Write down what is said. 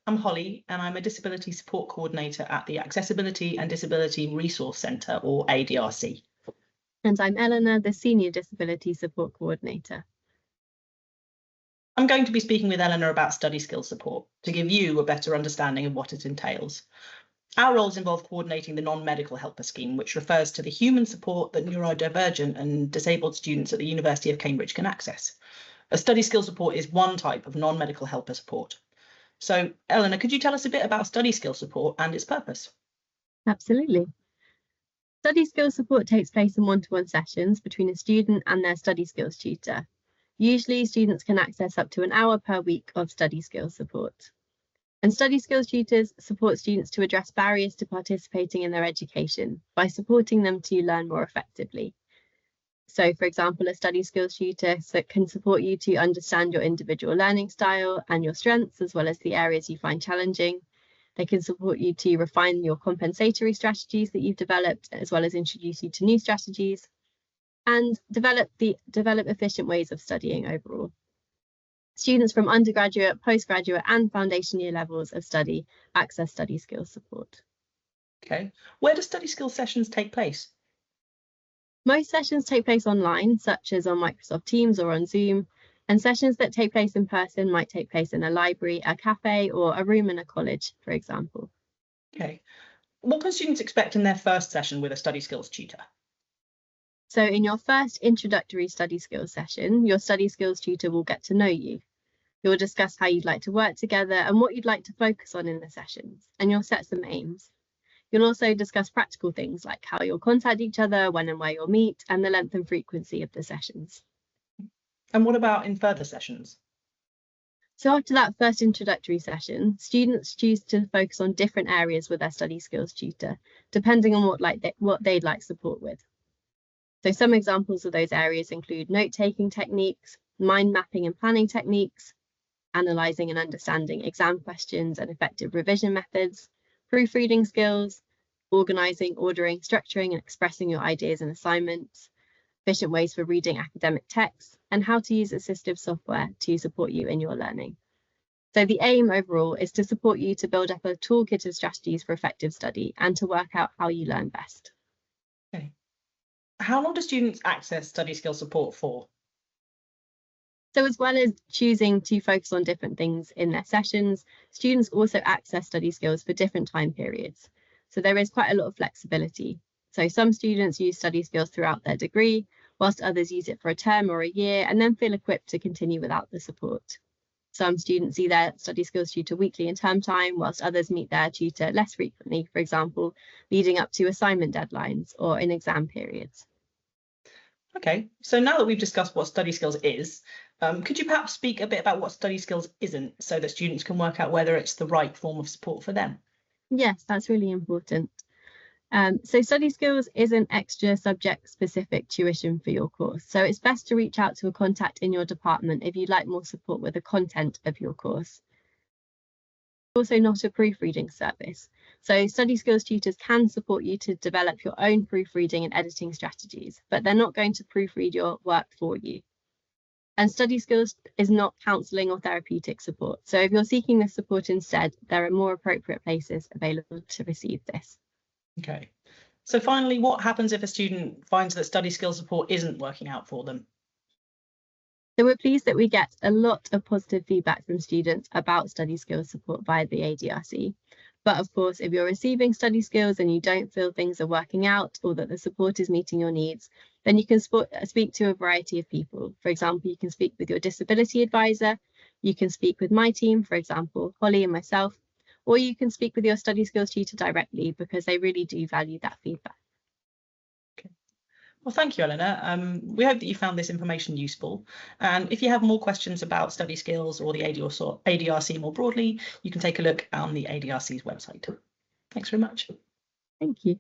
I'm Holly, and I'm a Disability Support Coordinator at the Accessibility and Disability Resource Centre, or ADRC. And I'm Eleanor, the Senior Disability Support Coordinator. I'm going to be speaking with Eleanor about study skills support to give you a better understanding of what it entails. Our roles involve coordinating the non-medical helper scheme, which refers to the human support that neurodivergent and disabled students at the University of Cambridge can access. A study skills support is one type of non-medical helper support. So, Eleanor, could you tell us a bit about study skills support and its purpose? Absolutely. Study skills support takes place in one-to-one sessions between a student and their study skills tutor. Usually, students can access up to an hour per week of study skills support. And study skills tutors support students to address barriers to participating in their education by supporting them to learn more effectively. So, for example, a study skills tutor can support you to understand your individual learning style and your strengths, as well as the areas you find challenging. They can support you to refine your compensatory strategies that you've developed, as well as introduce you to new strategies, and develop efficient ways of studying overall. Students from undergraduate, postgraduate and foundation year levels of study access study skills support. Okay, where do study skills sessions take place? Most sessions take place online, such as on Microsoft Teams or on Zoom, and sessions that take place in person might take place in a library, a cafe, or a room in a college, for example. Okay, what can students expect in their first session with a study skills tutor? So in your first introductory study skills session, your study skills tutor will get to know you. You'll discuss how you'd like to work together and what you'd like to focus on in the sessions, and you'll set some aims. You'll also discuss practical things like how you'll contact each other, when and where you'll meet, and the length and frequency of the sessions. And what about in further sessions? So after that first introductory session, students choose to focus on different areas with their study skills tutor, depending on what they'd like support with. So some examples of those areas include note-taking techniques, mind mapping and planning techniques, analysing and understanding exam questions and effective revision methods, proofreading skills, organising, ordering, structuring and expressing your ideas and assignments, efficient ways for reading academic texts, and how to use assistive software to support you in your learning. So the aim overall is to support you to build up a toolkit of strategies for effective study and to work out how you learn best. Okay. How long do students access study skills support for? So as well as choosing to focus on different things in their sessions, students also access study skills for different time periods. So there is quite a lot of flexibility. So some students use study skills throughout their degree, whilst others use it for a term or a year and then feel equipped to continue without the support. Some students see their study skills tutor weekly in term time, whilst others meet their tutor less frequently, for example, leading up to assignment deadlines or in exam periods. Okay, so now that we've discussed what study skills is, could you perhaps speak a bit about what study skills isn't so that students can work out whether it's the right form of support for them? Yes, that's really important. So study skills isn't extra subject specific tuition for your course. So it's best to reach out to a contact in your department if you'd like more support with the content of your course. Also not a proofreading service. So study skills tutors can support you to develop your own proofreading and editing strategies, but they're not going to proofread your work for you. And study skills is not counselling or therapeutic support. So if you're seeking this support instead, there are more appropriate places available to receive this. Okay, so finally, what happens if a student finds that study skills support isn't working out for them? So we're pleased that we get a lot of positive feedback from students about study skills support via the ADRC. But of course, if you're receiving study skills and you don't feel things are working out or that the support is meeting your needs, then you can speak to a variety of people. For example, you can speak with your disability advisor, you can speak with my team, for example, Holly and myself, or you can speak with your study skills tutor directly because they really do value that feedback. Okay. Well, thank you, Eleanor. We hope that you found this information useful. And if you have more questions about study skills or the ADRC more broadly, you can take a look on the ADRC's website. Thanks very much. Thank you.